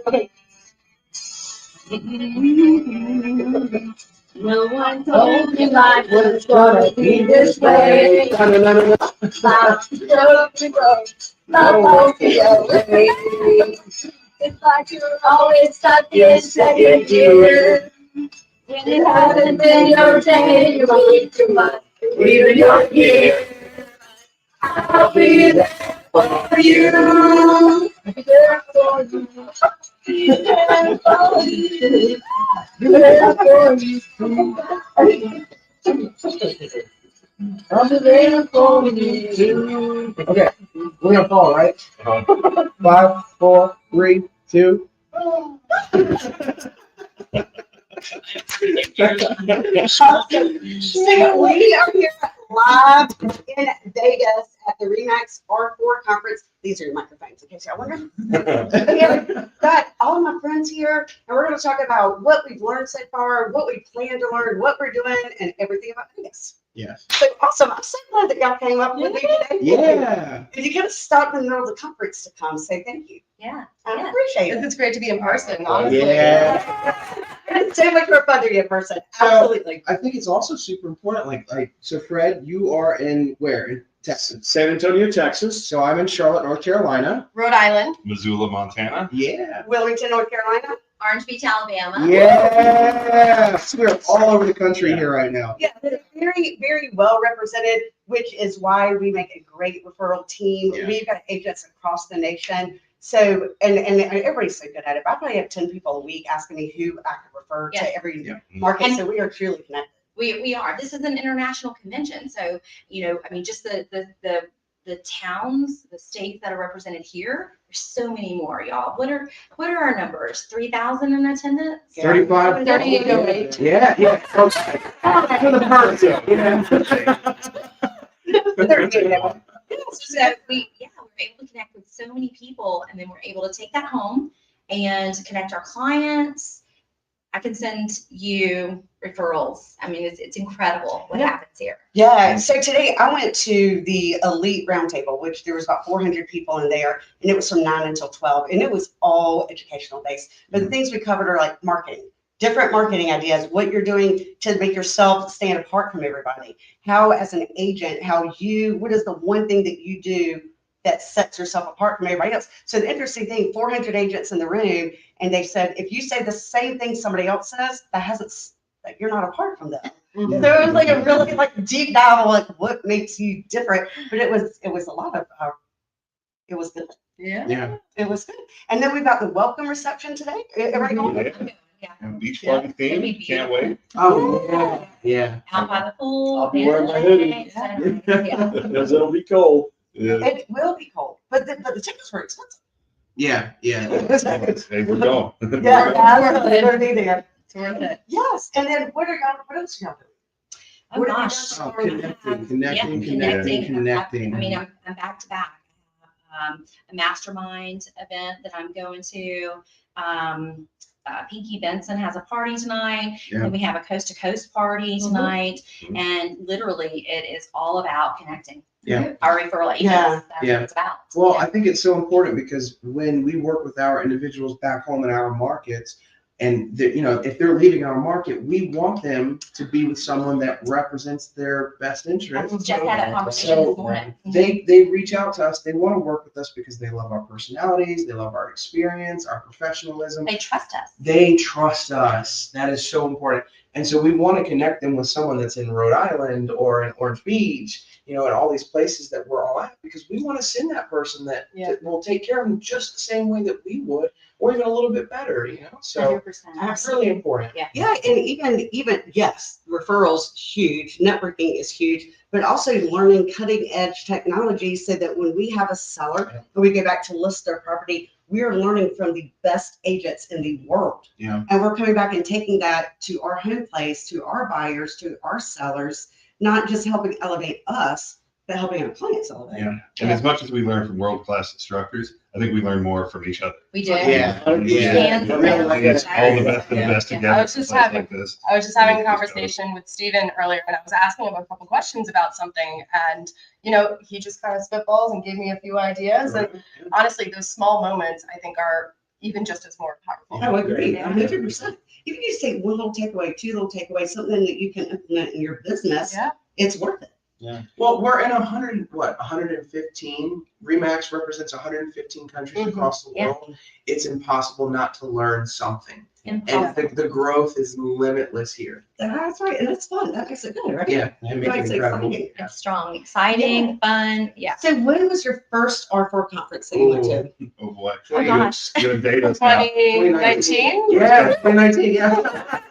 Okay. No one told me life was gonna be this way. Love to go, love won't be away. It's like you're always stuck in second gear. When it hasn't been your day, you wait too much. Even your year, I'll be there for you. Be there for you. Be there for you. Be there for you. I'll be there for you. Okay, we're gonna fall, right? 5, 4, 3, 2. So we are here live in Vegas at the Remax R4 conference. These are your microphones, in case y'all wonder. I've got all my friends here, and we're going to talk about what we've learned so far, what we plan to learn, what we're doing, and everything about Vegas. Yes. So awesome. I'm so glad that y'all came up with me today. Yeah. And you could have stopped in the middle of the conference to come say thank you. Yeah. I appreciate it. It's great to be in person, honestly. Yeah. It's so much more fun to be in person. Absolutely. I think it's also super important. So Fred, you are in where? In Texas. San Antonio, Texas. So I'm in Charlotte, North Carolina. Rhode Island. Missoula, Montana. Yeah. Wilmington, North Carolina. Orange Beach, Alabama. Yeah. So we're all over the country here right now. Yeah, they're very, very well represented, which is why we make a great referral team. Yeah. We've got agents across the nation. So, and everybody's so good at it. I probably have 10 people a week asking me who I could refer to every market. And so we are truly connected. We are. This is an international convention. So, just the towns, the states that are represented here, there's so many more, y'all. What are our numbers? 3,000 in attendance? 35. 3808. Yeah. For the first. So we're able to connect with so many people, and then we're able to take that home and connect our clients. I can send you referrals. I mean, it's incredible what happens here. Yeah. So today I went to the Elite Roundtable, which there was about 400 people in there, and it was from 9 until 12, and it was all educational based. But the things we covered are like marketing, different marketing ideas, what you're doing to make yourself stand apart from everybody. How, as an agent, what is the one thing that you do that sets yourself apart from everybody else? So the interesting thing, 400 agents in the room, and they said, if you say the same thing somebody else says, that you're not apart from them. Mhm. So it was like a really deep dive on what makes you different. But it was a lot of, it was good. Yeah. It was good. And then we've got the welcome reception today. Everybody going? Yeah. And beach party theme. Can't wait. Oh, yeah. Out by the pool. I'll be wearing my hoodie. Yeah. Because it'll be cold. Yeah. It will be cold, but the tickets were expensive. Yeah. Hey, we're going. Yeah, they're going to be there. It's worth it. Yes. And then what else are y'all doing? Oh What have you gosh. done? Connecting. I mean, I'm back to back. I have a mastermind event that I'm going to. Pinky Benson has a party tonight, and we have a coast to coast party tonight. And literally, it is all about connecting. Yeah. Our referral agents. Yeah. That's what it's about. Well, I think it's so important because when we work with our individuals back home in our markets, and if they're leaving our market, we want them to be with someone that represents their best I interest. just had that conversation this morning. They reach out to us. They want to work with us because they love our personalities, they love our experience, our professionalism. They trust us. They trust us. That is so important. And so we want to connect them with someone that's in Rhode Island or in Orange Beach, and all these places that we're all at, because we want to send that person that will take care of them just the same way that we would, or even a little bit better, So 100%. that's really important. Yeah, and even yes, referrals huge, networking is huge, but also learning cutting edge technology so that when we have a seller and we go back to list their property, we are learning from the best agents in the world. Yeah. And we're coming back and taking that to our home place, to our buyers, to our sellers, not just helping elevate us, but helping our clients elevate. Yeah. And as much as we learn from world-class instructors, I think we learn more from each other. We do. Yeah. And All the best of the best together. I was just having- like this. I was just having a conversation with Steven earlier, and I was asking him a couple questions about something, and he just kind of spitballs and gave me a few ideas. And honestly, those small moments I think are even just as more powerful. I would agree, Yeah. 100%. If you say one little takeaway, two little takeaways, something that you can implement in your business, Yeah. it's worth it. Well, we're in 115. Remax represents 115 countries across the Yeah. world. It's impossible not to learn something. Impossible. And the growth is limitless here. That's right, and it's fun. That makes it good, right? Yeah, and make Right, it so incredible. exciting. It's strong, exciting, fun. Yeah. So when was your first R4 conference that you went to? Oh, boy. Oh, gosh. You're gonna date us now. 2019? Yeah, 2019, yeah.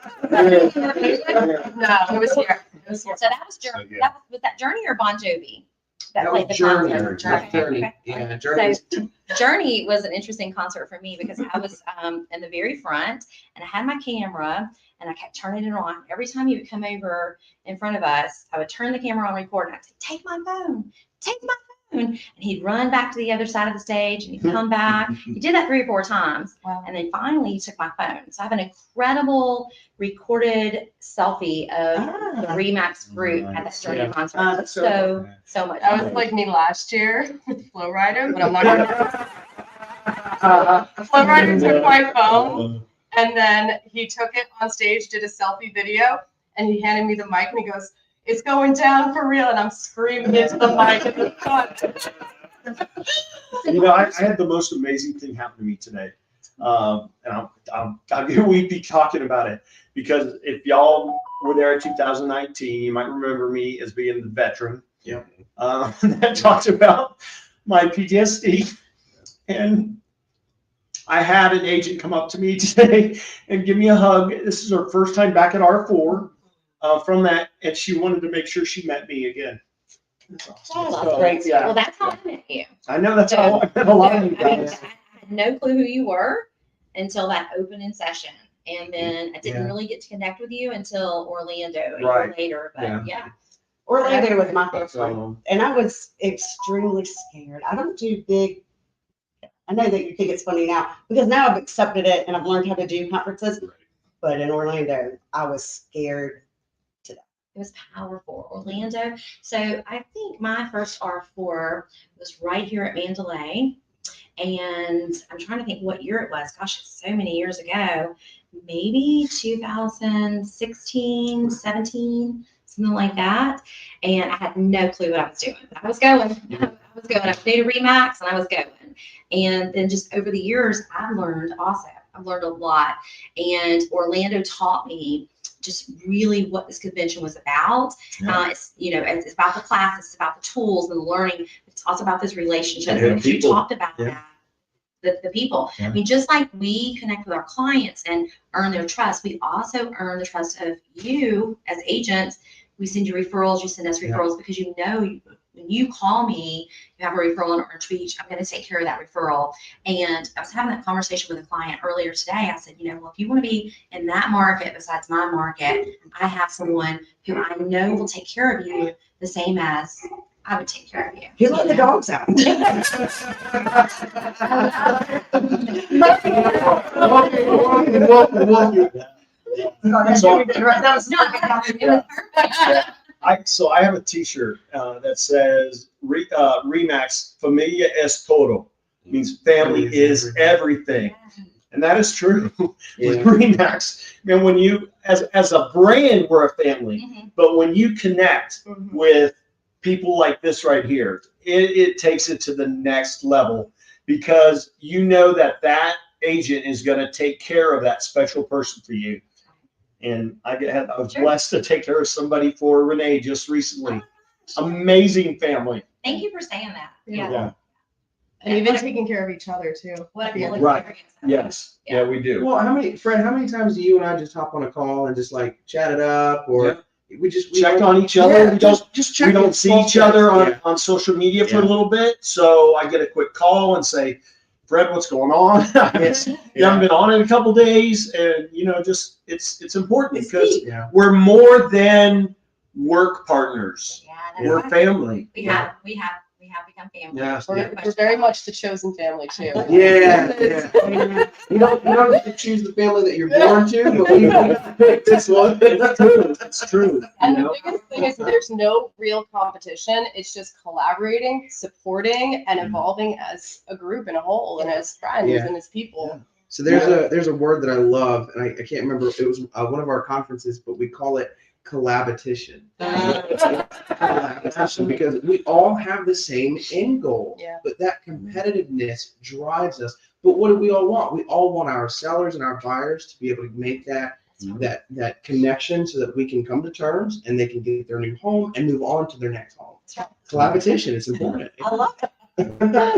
No, it was here. It was here. So that was Journey. So, yeah. Was that Journey or Bon Jovi? That That played was the Journey. concert. Journey. Okay. Yeah, Journey. So Journey was an interesting concert for me because I was in the very front and I had my camera and I kept turning it on. Every time he would come over in front of us, I would turn the camera on record and I'd say, take my phone, take my phone. And he'd run back to the other side of the stage and he'd come back. He did that 3 or 4 times. Wow. And then finally he took my phone. So I have an incredible recorded selfie of the Remax group at that Journey Yeah. concert. That's so much That fun. was like me last year with Flow Rider, but I'm not gonna. Flow Rider took my phone and then he took it on stage, did a selfie video, and he handed me the mic and he goes, "It's going down for real," and I'm screaming into the mic. You know, I had the most amazing thing happen to me today. And we'd be talking about it because if y'all were there in 2019, you might remember me as being the veteran. Yeah. That talked about my PTSD. And I had an agent come up to me today and give me a hug. This is her first time back at R4 from that, and she wanted to make sure she met me again. Oh, that's So, Great, yeah. Well, that's how I met you. I know that's So- how I met a lot of you I mean, guys. I had no clue who you were until that opening session. And then I didn't Yeah. really get to connect with you until Orlando a year Right. later. But Yeah. yeah. Orlando was my first one, So, and I was extremely scared. I don't do big. I know that you think it's funny now because now I've accepted it and I've learned how to do conferences. But in Orlando, I was scared. It was powerful. Orlando. So I think my first R4 was right here at Mandalay. And I'm trying to think what year it was. Gosh, it's so many years ago. Maybe 2016, 17, something like that. And I had no clue what I was doing. I was going. I was new to Remax and I was going. And then just over the years, I've learned also. I've learned a lot. And Orlando taught me just really what this convention was about. Yeah. It's about the class, it's about the tools and the learning. It's also about those relationships. And And you people. talked about Yeah. that, the people. Yeah. I mean, just like we connect with our clients and earn their trust, we also earn the trust of you as agents. We send you referrals, you send us referrals because when you call me, you have a referral in Orange Beach, I'm going to take care of that referral. And I was having that conversation with a client earlier today. I said, well, if you want to be in that market besides my market, I have someone who I know will take care of you the same as I would take care of you. You let the dogs out. So- It was perfect. So I have a T-shirt that says Remax Familia es todo, means family is everything, and that is true with Remax. And when you, as a brand, we're a family, Mhm. but when you connect Mhm. with people like this right here, it takes it to the next level because you know that agent is going to take care of that special person for you. And I was Sure. blessed to take care of somebody for Renae just recently. Amazing family. Thank you for saying that. Yeah. Yeah. And even taking care of each other too. What Yeah. Right. Yes. Yeah. Yeah, we do. Well, how many times do you and I just hop on a call and just like chat it up, or we Check on each other. Yeah, We don't just check. we don't see each other Yeah. on social media for a Yeah. little bit. So I get a quick call and say, Fred, what's going on? Yes. You haven't been on in a couple days, and just it's important It's because deep. Yeah. we're more than work partners. Yeah, that's We're right. family. We have become family. Yeah. We're very much the chosen family too. Yeah. You don't get to choose the family that you're born to, but we pick this one. It's true. And the biggest thing is there's no real competition. It's just collaborating, supporting, and evolving as a group and a whole and as friends Yeah. and as people. So there's a word that I love, and I can't remember. It was one of our conferences, but we call it collaboration. Collaboration, because we all have the same end goal, but that competitiveness drives us. But what do we all want? We all want our sellers and our buyers to be able to make that connection so that we can come to terms and they can get their new home and move on to their next home. Collaboration is important. I love it. And I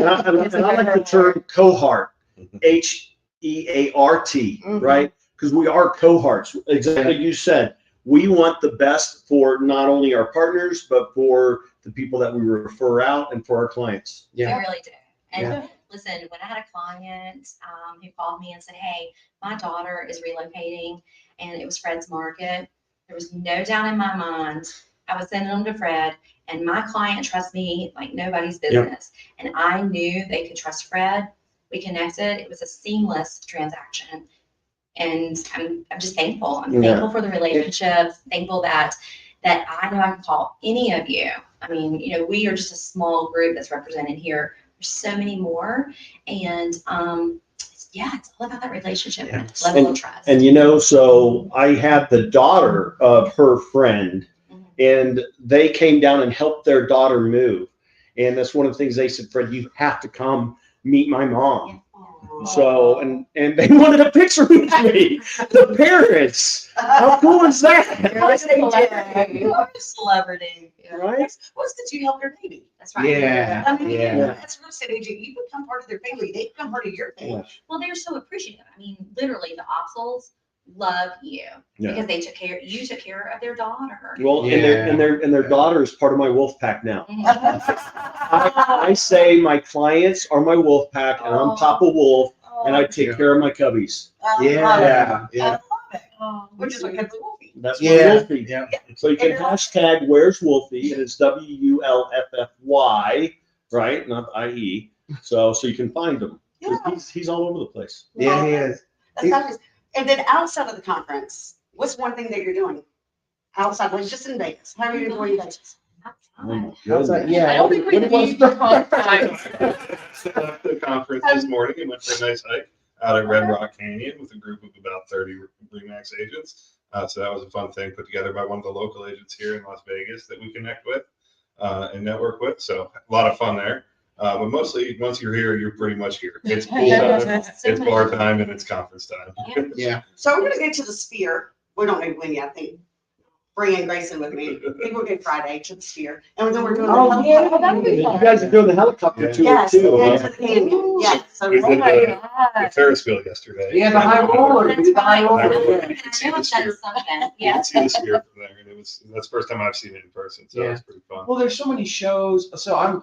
like the term cohort, HEART, right? Because we are cohorts. Exactly, you said. We want the best for not only our partners, but for the people that we refer out and for our clients. We really do. And listen, when I had a client who called me and said, hey, my daughter is relocating, and it was Fred's Market, there was no doubt in my mind. I was sending them to Fred, and my client trusts me like nobody's business. And I knew they could trust Fred. We connected. It was a seamless transaction. And I'm just thankful. I'm thankful for the relationship, thankful that I know I can call any of you. I mean, you know, we are just a small group that's represented here. There's so many more. And it's all about that relationship, level of trust. And you know, so I had the daughter of her friend, and they came down and helped their daughter move. And that's one of the things they said, Fred, you have to come meet my mom. So, and they wanted a picture with me, the parents. How cool is that? You are a celebrity. Right? What's the you help your baby? That's right. I mean, Yeah. that's real estate agent. You become part of their family. They become part of your family. Well, they're so appreciative. I mean, literally, the Opsals love you because they took care. You took care of their daughter. Well, and their daughter is part of my Wulff pack now. I say my clients are my Wulff pack, and I'm Papa Wulff, and I take care of my cubbies. I love it. Which is what kept the Wolfie. That's my Wolfie. So you can hashtag where's Wolfie, and it's WULFFY, right? Not IE. So you can find him. He's all over the place. Yeah, he is. That's obvious. And then outside of the conference, what's one thing that you're doing? Outside, like just in Vegas. How are you enjoying Vegas? Outside, yeah. I don't think we need to call it time. Set up the conference this morning and went for a nice hike out at Red Rock Canyon with a group of about 30 RE/MAX agents. So that was a fun thing put together by one of the local agents here in Las Vegas that we connect with and network with. So a lot of fun there. But mostly, once you're here, you're pretty much here. It's pool time, it's bar time, and it's conference time. Yeah. So I'm gonna go to the Sphere. We don't know when yet. I think bringing Grayson with me. I think we'll go Friday to the Sphere. And then we're doing You guys are doing the helicopter tour yes, too. into the canyon. Yes. So We did the God. Ferris wheel yesterday. Yeah, the high roller. That's The high right. roller. You can see I know the that's sphere. something. You Yeah. can see the sphere from there, and that's the first time I've seen it in person, so it's pretty fun. Well, there's so many shows. So I'm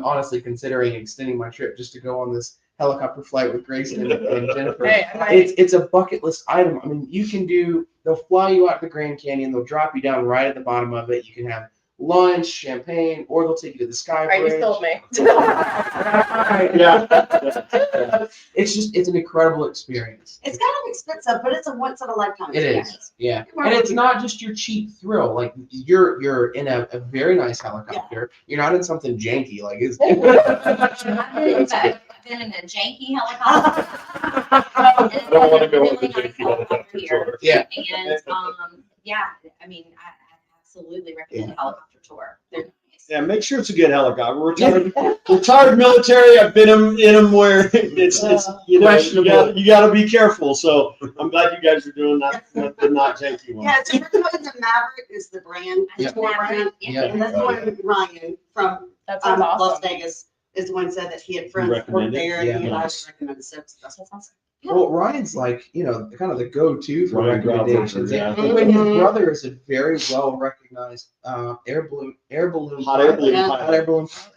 honestly considering extending my trip just to go on this helicopter flight with Grayson and Jennifer. Hey, I might- It's a bucket list item. I mean, they'll fly you out to the Grand Canyon, they'll drop you down right at the bottom of it. You can have lunch, champagne, or they'll take you to the Sky All right, you Bridge. sold me. It's an incredible experience. it's kind of expensive, but it's a once in a lifetime It experience. is, yeah. And it's not just your cheap thrill. Like you're in a very nice helicopter. You're not in something janky like it's. I've been in a janky helicopter. I don't want to go on the Really nice janky helicopter here. tour. Yeah. And I mean, I absolutely recommend the helicopter tour. They're nice. Yeah, make sure it's a good helicopter. Retired military. I've been in them where it's Questionable. you got to be careful. So I'm glad you guys are doing that, the not janky one. Yeah, it's the Maverick is the brand, the Yep. tour brand. Yeah. And that's the one Ryan from That sounds Las awesome. Vegas is the one said that he had friends that Recommend worked it? there and he Yeah. always recommended it. So that's awesome. Well, Ryan's like, kind of the go-to for Ryan recommendations. Grauberger, yeah. And when his brother is a very well-recognized air balloon Hot air balloon Yeah. pilot. hot air balloon pilot.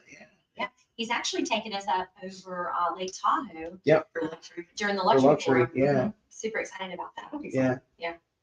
Yeah. He's actually taken us up over Lake Tahoe. Yep. During the For luxury luxury, tour. yeah. Super excited about that. Yeah.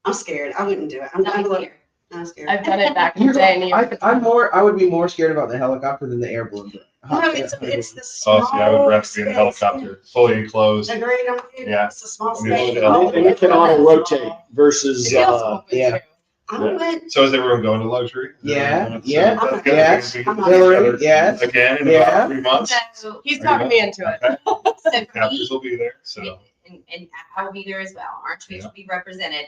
I'm scared. I wouldn't do it. I'm Not scared. here. I'm scared. I've done it back in the day. And I would be more scared about the helicopter than the air balloon. No, it's the Oh, small. see, I would rather be in a space. helicopter, fully enclosed. Agreed, I'm with you. Yeah. It's a small I mean, space. yeah. And it can auto rotate versus It feels open, yeah. too. I went. So is everyone going to luxury? Yeah, So yeah, that's good. yes. We're gonna be Hillary, together yes. Again in Yeah. about 3 months. So, He's talking me into it. Okay. so for Captures me, will be there, so. and I will be there as well. Our trees will be represented.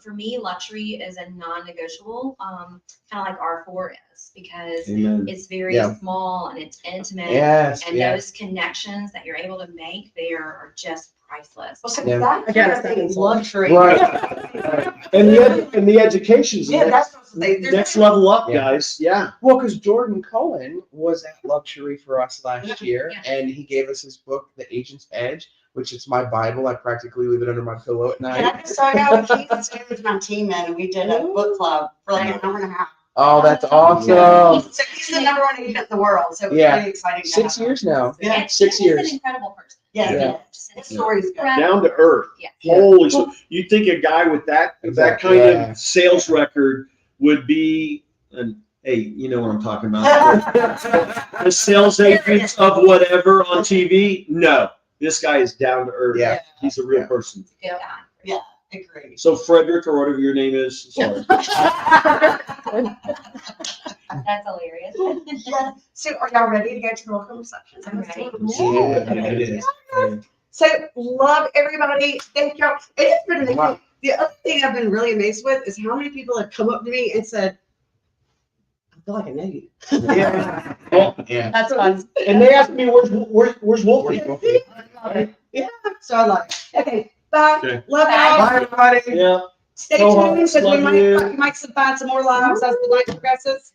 For me, luxury is a non-negotiable, kind of like R4 is, because Amen. it's very Yeah. small and it's intimate. Yes, And yes. those connections that you're able to make there are just priceless. Well, so Yeah. that's Again, what I think luxury. Right. And the education's the Yeah, next, that's what they. next level up, Yeah. guys. Yeah. Well, because Jordan Cohen was at Luxury for us last year, Yeah. and he gave us his book, The Agent's Edge, which is my Bible. I practically leave it under my pillow at night. Yeah, so I got with Keith and with my team in, and we did a book club for like an hour and a half. Oh, that's awesome. So he's the number one agent in the world, so it was Yeah. really exciting. to 6 have years him. now. Yeah. And 6 he's years. an incredible person. Yeah. Yeah. Just His an story's good. Down to earth. Yeah. Holy, so you think a guy with that Exactly. kind Yeah. of sales record would be hey, you know what I'm talking about. The sales agent of whatever on TV? No. This guy is down to earth. Yeah. He's a real Yeah. person. Good guy. Yeah. Agree. So Frederick or whatever your name is, sorry. That's hilarious. Yeah. So are y'all ready to go to the welcome reception? I'm ready. Yeah, it is. So love everybody. Thank y'all. It's been amazing. Wow. The other thing I've been really amazed with is how many people have come up to me and said, I feel like I know you. Yeah. Yeah. That's fun. And they asked me, where's Wolfie? Yeah. So I love it. Okay. Bye. Okay. Love Bye, y'all. everybody. Yeah. Stay Go tuned home. because we Love might you. find some lives as the night progresses.